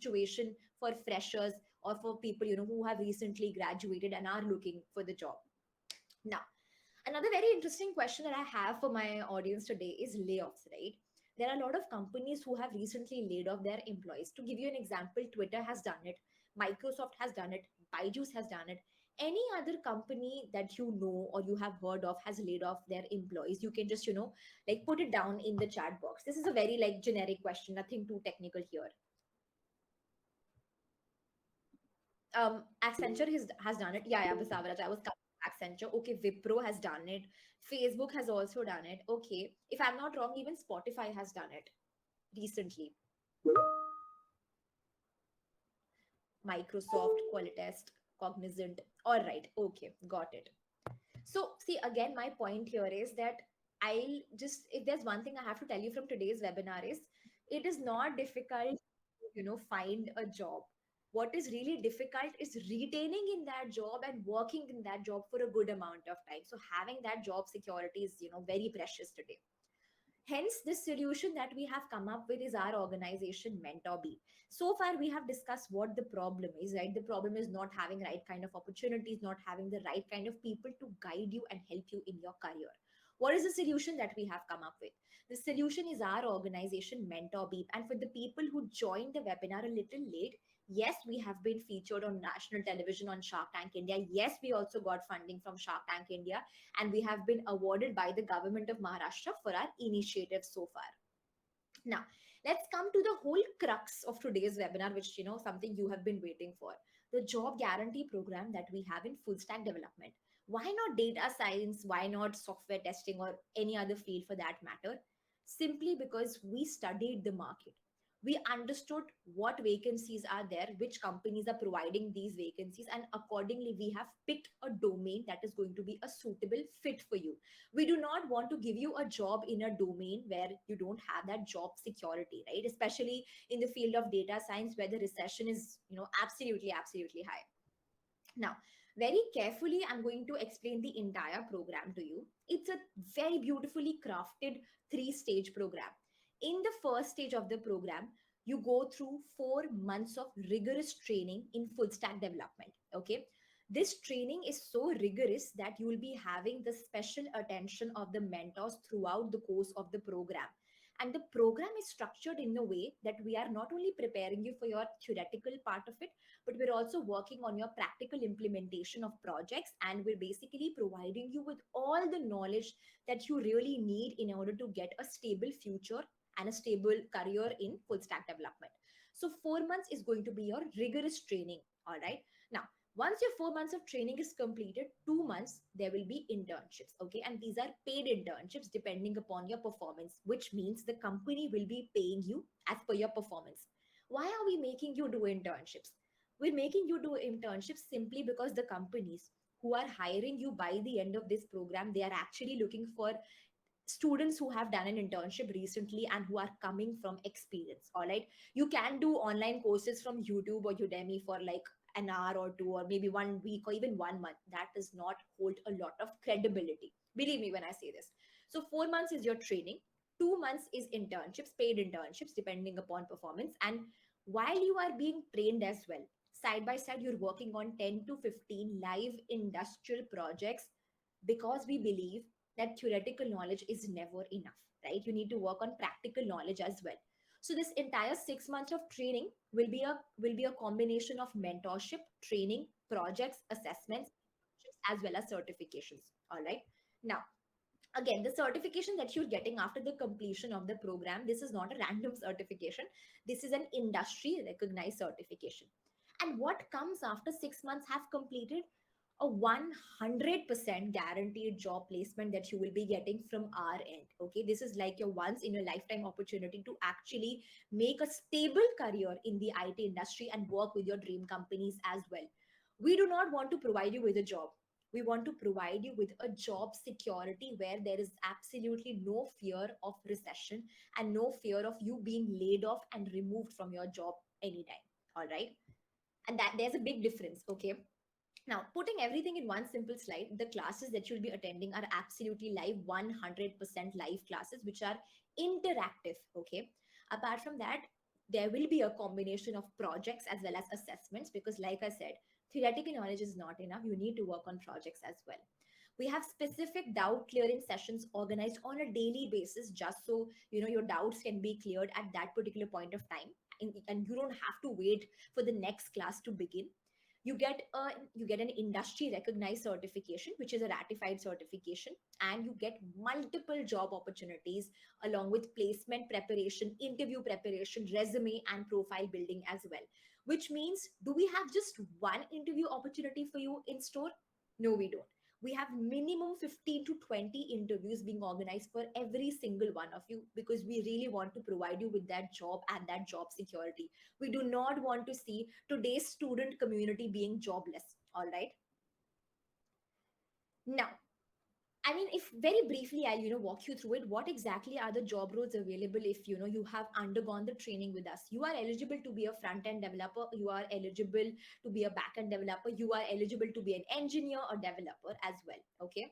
situation for freshers or for people, who have recently graduated and are looking for the job. Now, another very interesting question that I have for my audience today is layoffs, right? There are a lot of companies who have recently laid off their employees. To give you an example, Twitter has done it, Microsoft has done it, Byju's has done it. Any other company that you know or you have heard of has laid off their employees. You can just, like put it down in the chat box. This is a very like generic question, nothing too technical here. Accenture has done it. Yeah, Basavaraj, I was Accenture. Okay, Wipro has done it. Facebook has also done it. Okay, if I'm not wrong, even Spotify has done it recently. Microsoft, Qualitest, Cognizant. All right, okay, got it. So, see, again, my point here is that I'll just, if there's one thing I have to tell you from today's webinar is, it is not difficult to, find a job. What is really difficult is retaining in that job and working in that job for a good amount of time. So having that job security is, very precious today. Hence, this solution that we have come up with is our organization Mentor Beat. So far, we have discussed what the problem is, right? The problem is not having right kind of opportunities, not having the right kind of people to guide you and help you in your career. What is the solution that we have come up with? The solution is our organization Mentor Beep. And for the people who joined the webinar a little late, yes, we have been featured on national television on Shark Tank India. Yes, we also got funding from Shark Tank India, and we have been awarded by the government of Maharashtra for our initiative so far. Now, let's come to the whole crux of today's webinar, which, something you have been waiting for, the job guarantee program that we have in full stack development. Why not data science? Why not software testing or any other field for that matter? Simply because we studied the market. We understood what vacancies are there, which companies are providing these vacancies, and accordingly, we have picked a domain that is going to be a suitable fit for you. We do not want to give you a job in a domain where you don't have that job security, right? Especially in the field of data science, where the recession is, absolutely high. Now, very carefully, I'm going to explain the entire program to you. It's a very beautifully crafted three-stage program. In the first stage of the program, you go through 4 months of rigorous training in full stack development. Okay. This training is so rigorous that you will be having the special attention of the mentors throughout the course of the program. And the program is structured in a way that we are not only preparing you for your theoretical part of it, but we're also working on your practical implementation of projects, and we're basically providing you with all the knowledge that you really need in order to get a stable future and a stable career in full stack development. So 4 months is going to be your rigorous training. All right. Now, once your 4 months of training is completed, 2 months, there will be internships. Okay. And these are paid internships depending upon your performance, which means the company will be paying you as per your performance. Why are we making you do internships? We're making you do internships simply because the companies who are hiring you by the end of this program, they are actually looking for students who have done an internship recently and who are coming from experience. All right. You can do online courses from YouTube or Udemy for like an hour or two, or maybe 1 week or even 1 month. That does not hold a lot of credibility. Believe me when I say this. So 4 months is your training. 2 months is internships, paid internships, depending upon performance. And while you are being trained as well, side by side, you're working on 10 to 15 live industrial projects, because we believe that theoretical knowledge is never enough, right? You need to work on practical knowledge as well. So this entire 6 months of training will be a combination of mentorship, training, projects, assessments, as well as certifications. All right. Now, again, the certification that you're getting after the completion of the program, this is not a random certification. This is an industry recognized certification. And what comes after 6 months have completed? A 100% guaranteed job placement that you will be getting from our end. Okay, this is like your once in a lifetime opportunity to actually make a stable career in the IT industry and work with your dream companies as well. We do not want to provide you with a job. We want to provide you with a job security where there is absolutely no fear of recession and no fear of you being laid off and removed from your job anytime. All right. And that there's a big difference. Okay. Now, putting everything in one simple slide, the classes that you'll be attending are absolutely live, 100% live classes, which are interactive. Okay. Apart from that, There will be a combination of projects as well as assessments, because like I said, theoretical knowledge is not enough. You need to work on projects as well. We have specific doubt clearing sessions organized on a daily basis, just so your doubts can be cleared at that particular point of time, and you don't have to wait for the next class to begin. You get an industry recognized certification, which is a ratified certification, and you get multiple job opportunities along with placement preparation, interview preparation, resume and profile building as well. Which means, do we have just one interview opportunity for you in store? No, we don't. We have minimum 15 to 20 interviews being organized for every single one of you, because we really want to provide you with that job and that job security. We do not want to see today's student community being jobless. All right. Now, I mean, if very briefly I'll walk you through it. What exactly are the job roles available if you have undergone the training with us? You are eligible to be a front end developer. You are eligible to be a back end developer. You are eligible to be an engineer or developer as well. Okay,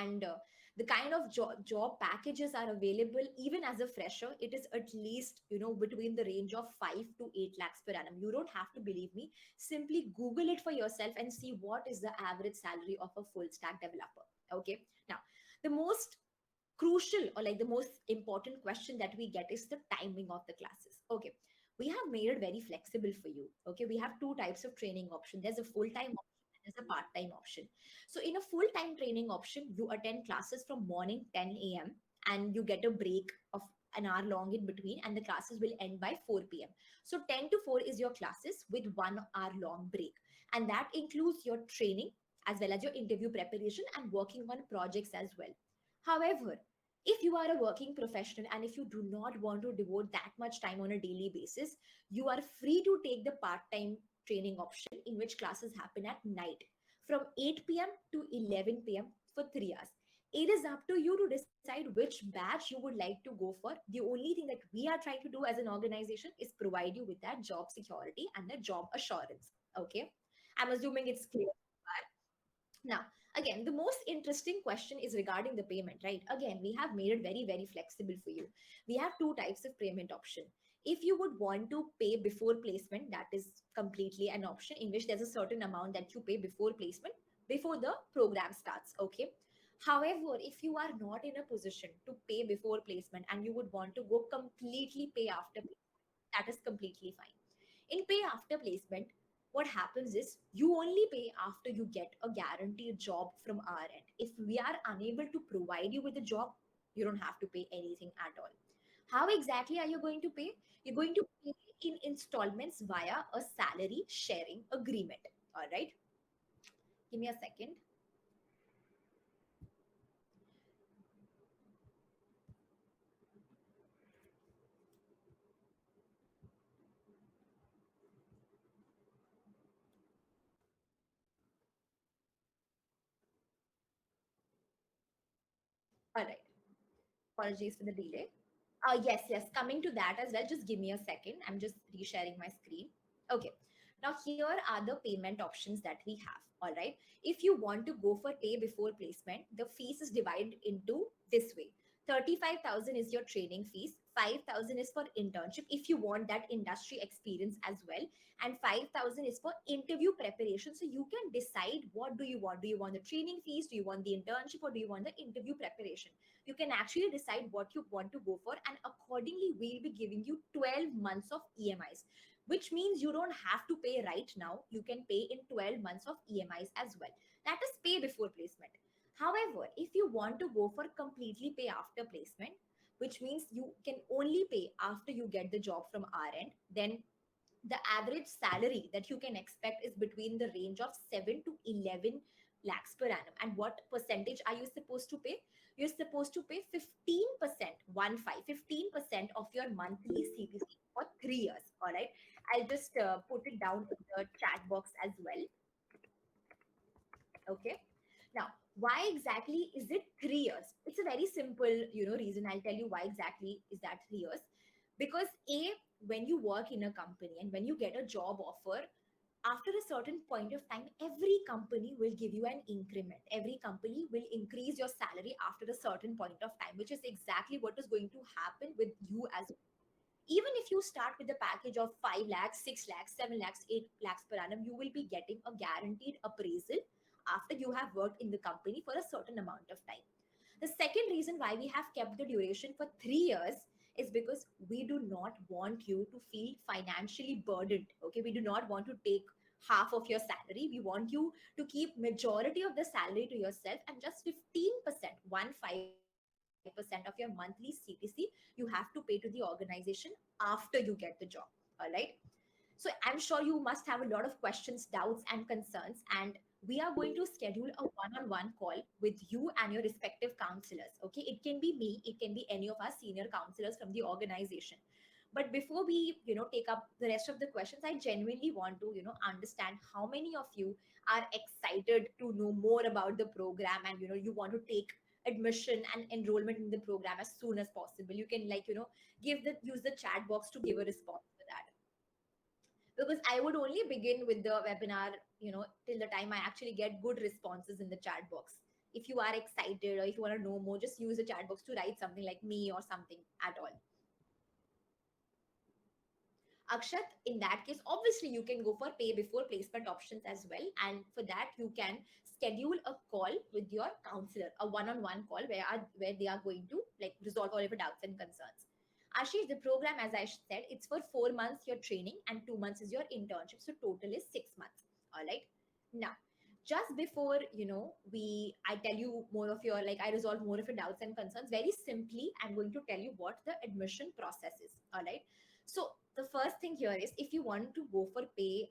and the kind of job packages are available even as a fresher. It is at least between the range of 5 to 8 lakhs per annum. You don't have to believe me. Simply google it for yourself and see what is the average salary of a full stack developer. Okay, now the most crucial, or like the most important question that we get is the timing of the classes. Okay, we have made it very flexible for you. Okay, we have two types of training option. There's a full time option and there's a part time option. So in a full time training option, you attend classes from morning 10 a.m. and you get a break of an hour long in between, and the classes will end by 4 p.m. So 10 to 4 is your classes with 1 hour long break, and that includes your training as well as your interview preparation and working on projects as well. However, if you are a working professional and if you do not want to devote that much time on a daily basis, you are free to take the part time training option, in which classes happen at night from 8 p.m. to 11 p.m. for 3 hours. It is up to you to decide which batch you would like to go for. The only thing that we are trying to do as an organization is provide you with that job security and the job assurance. Okay. I'm assuming it's clear. Now, again, the most interesting question is regarding the payment, right? Again, we have made it very, very flexible for you. We have two types of payment option. If you would want to pay before placement, that is completely an option in which there's a certain amount that you pay before placement, before the program starts. Okay. However, if you are not in a position to pay before placement and you would want to go completely pay after, that is completely fine. In pay after placement, what happens is you only pay after you get a guaranteed job from our end. If we are unable to provide you with a job, you don't have to pay anything at all. How exactly are you going to pay? You're going to pay in installments via a salary sharing agreement. All right. Give me a second. All right. Apologies for the delay. Yes. Coming to that as well, just give me a second. I'm just resharing my screen. Okay. Now, here are the payment options that we have. All right. If you want to go for pay before placement, the fees is divided into this way. 35,000 is your training fees, 5,000 is for internship if you want that industry experience as well, and 5,000 is for interview preparation. So you can decide what do you want. Do you want the training fees? Do you want the internship? Or do you want the interview preparation? You can actually decide what you want to go for, and accordingly we'll be giving you 12 months of emis, which means you don't have to pay right now. You can pay in 12 months of emis as well. That is pay before placement. However, if you want to go for completely pay after placement, which means you can only pay after you get the job from our end, then the average salary that you can expect is between the range of 7 to 11 lakhs per annum. And what percentage are you supposed to pay? You're supposed to pay 15%, 15% of your monthly CTC for 3 years. All right. I'll just put it down in the chat box as well. Okay. Now, why exactly is it 3 years? It's a very simple, reason. I'll tell you why exactly is that 3 years. Because A, when you work in a company and when you get a job offer, after a certain point of time, every company will give you an increment. Every company will increase your salary after a certain point of time, which is exactly what is going to happen with you as well. Even if you start with a package of 5 lakhs, 6 lakhs, 7 lakhs, 8 lakhs per annum, you will be getting a guaranteed appraisal after you have worked in the company for a certain amount of time. The second reason why we have kept the duration for 3 years is because we do not want you to feel financially burdened. Okay, we do not want to take half of your salary. We want you to keep majority of the salary to yourself, and just 15%, 15% of your monthly CTC you have to pay to the organization after you get the job. All right. So I'm sure you must have a lot of questions, doubts, and concerns, and we are going to schedule a one-on-one call with you and your respective counselors. Okay, it can be me, it can be any of our senior counselors from the organization. But before we, take up the rest of the questions, I genuinely want to, understand how many of you are excited to know more about the program, and you want to take admission and enrollment in the program as soon as possible. You can, like, give the use the chat box to give a response to that, because I would only begin with the webinar, till the time I actually get good responses in the chat box. If you are excited or if you want to know more, just use the chat box to write something like me or something at all. Akshat, in that case, obviously you can go for pay before placement options as well. And for that, you can schedule a call with your counselor, a one-on-one call where they are going to like resolve all of your doubts and concerns. Ashish, the program, as I said, it's for 4 months your training and 2 months is your internship. So total is 6 months. All right. Now, just before I tell you more of your I resolve more of your doubts and concerns. Very simply, I'm going to tell you what the admission process is. All right. So the first thing here is, if you want to go for pay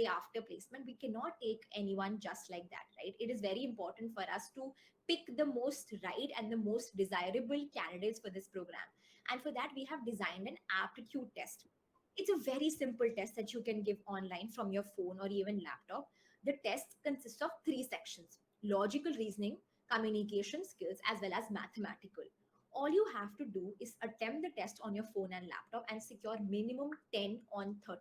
after placement, we cannot take anyone just like that, right? It is very important for us to pick the most right and the most desirable candidates for this program. And for that, we have designed an aptitude test. It's a very simple test that you can give online from your phone or even laptop. The test consists of three sections: logical reasoning, communication skills, as well as mathematical. All you have to do is attempt the test on your phone and laptop and secure minimum 10 on 30.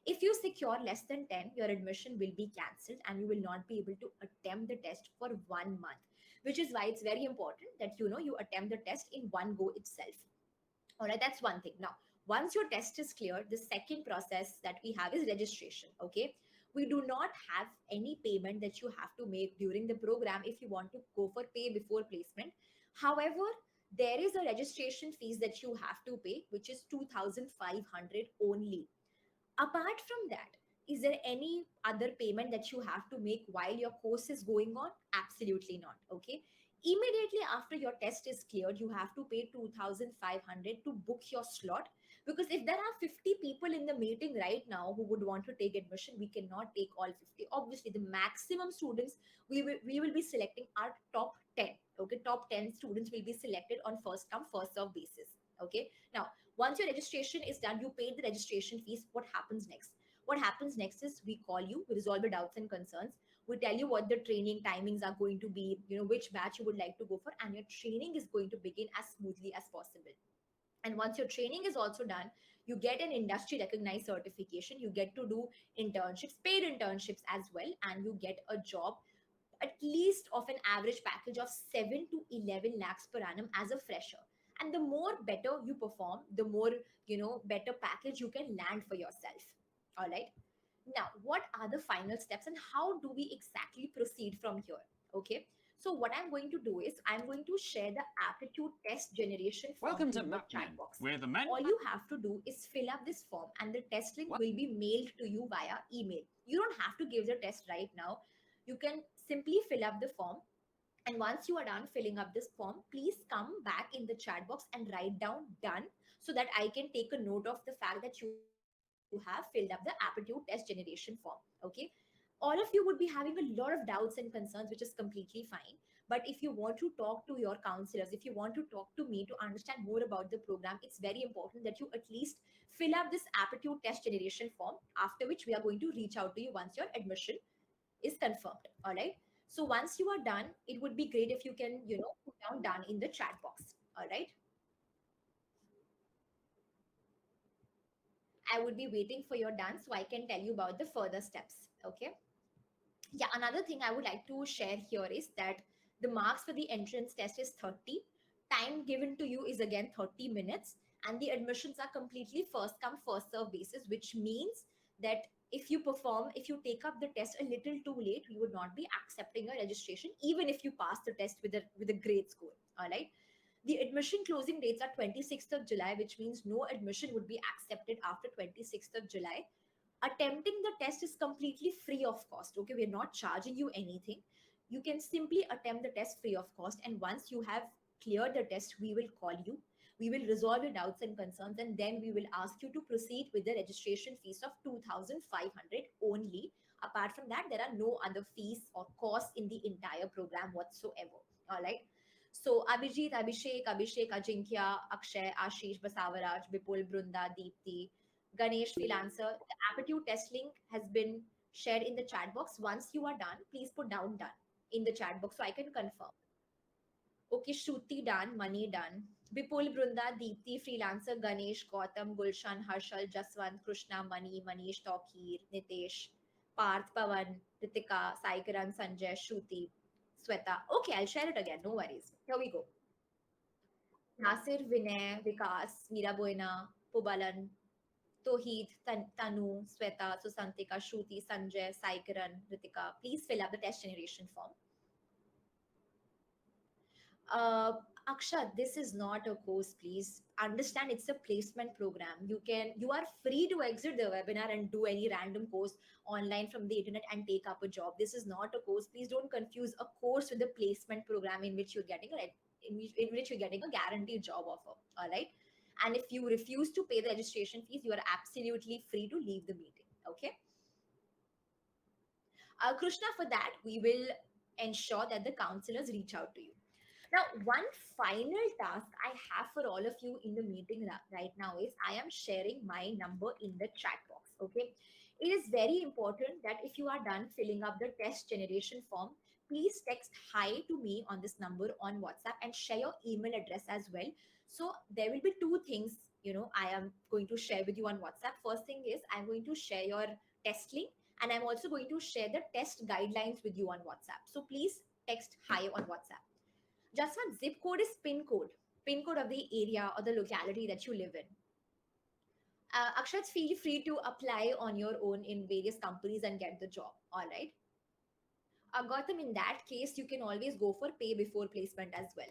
If you secure less than 10, your admission will be cancelled and you will not be able to attempt the test for 1 month, which is why it's very important that you attempt the test in one go itself. All right, that's one thing. Now, once your test is clear, the second process that we have is registration. Okay, we do not have any payment that you have to make during the program if you want to go for pay before placement. However, there is a registration fees that you have to pay, which is 2,500 only. Apart from that, is there any other payment that you have to make while your course is going on? Absolutely not. Okay. Immediately after your test is cleared, you have to pay 2,500 to book your slot. Because if there are 50 people in the meeting right now who would want to take admission, we cannot take all 50. Obviously, the maximum students we will be selecting are top 10. Okay, top 10 students will be selected on first come, first serve basis. Okay. Now, once your registration is done, you paid the registration fees. What happens next? What happens next is we call you, we resolve your doubts and concerns. We tell you what the training timings are going to be, which batch you would like to go for, and your training is going to begin as smoothly as possible. And once your training is also done, you get an industry recognized certification. You get to do internships, paid internships as well, and you get a job at least of an average package of 7 to 11 lakhs per annum as a fresher. And the more better you perform, the more better package you can land for yourself. All right. Now, what are the final steps and how do we exactly proceed from here? Okay. So what I'm going to do is I'm going to share the aptitude test generation form Welcome to to your chat Macmin, box. where the men. All you have to do is fill up this form and the test link will be mailed to you via email. You don't have to give the test right now. You can simply fill up the form, and once you are done filling up this form, please come back in the chat box and write down done, so that I can take a note of the fact that you have filled up the aptitude test generation form. Okay. All of you would be having a lot of doubts and concerns, which is completely fine. But if you want to talk to your counselors, if you want to talk to me to understand more about the program, it's very important that you at least fill up this aptitude test generation form, after which we are going to reach out to you once your admission is confirmed. All right. So once you are done, it would be great if you can, put down done in the chat box. All right. I would be waiting for your done so I can tell you about the further steps. Okay. Yeah. Another thing I would like to share here is that the marks for the entrance test is 30. Time given to you is again 30 minutes. and the admissions are completely first come first serve basis, which means that if you take up the test a little too late, we would not be accepting a registration even if you pass the test with a great score. All right. The admission closing dates are 26th of July, which means no admission would be accepted after 26th of July. Attempting the test is completely free of cost. Okay, we're not charging you anything. You can simply attempt the test free of cost, and once you have cleared the test, we will call you, we will resolve your doubts and concerns, and then we will ask you to proceed with the registration fees of 2500 only. Apart from that, there are no other fees or costs in the entire program whatsoever. All right. So Abhijit, Abhishek, Ajinkya, Akshay, Ashish, Basavaraj, Vipul, Brunda, Deepti, Ganesh, freelancer. The aptitude test link has been shared in the chat box. Once you are done, please put down done in the chat box so I can confirm. Okay, Shruti done, Mani done. Vipul, Brunda, Deepti, freelancer, Ganesh, Gautam, Gulshan, Harshal, Jaswant, Krishna, Mani, Manish, Tokir, Nitesh, Parth, Pavan, Ritika, Saikaran, Sanjay, Shruti, Sweta. Okay, I'll share it again. No worries. Here we go. Nasir, Vinay, Vikas, Meera Boina, Pubalan, Tohid, Tanu, Sweta, Susantika, Shruti, Sanjay, Saikaran, Ritika. Please fill up the test generation form. uh, Akshat, this is not a course, please. Understand it's a placement program. You are free to exit the webinar and do any random course online from the internet and take up a job. This is not a course. Please don't confuse a course with a placement program in which you're getting in which you're getting a guaranteed job offer. All right. And if you refuse to pay the registration fees, you are absolutely free to leave the meeting. Okay. Krishna, for that, we will ensure that the counselors reach out to you. Now, one final task I have for all of you in the meeting right now is I am sharing my number in the chat box. Okay. It is very important that if you are done filling up the test generation form, please text hi to me on this number on WhatsApp and share your email address as well. So there will be two things, I am going to share with you on WhatsApp. First thing is I'm going to share your test link, and I'm also going to share the test guidelines with you on WhatsApp. So please text hi on WhatsApp. Just one zip code is pin code of the area or the locality that you live in. Akshat, feel free to apply on your own in various companies and get the job. All right. Gautam, in that case, you can always go for pay before placement as well.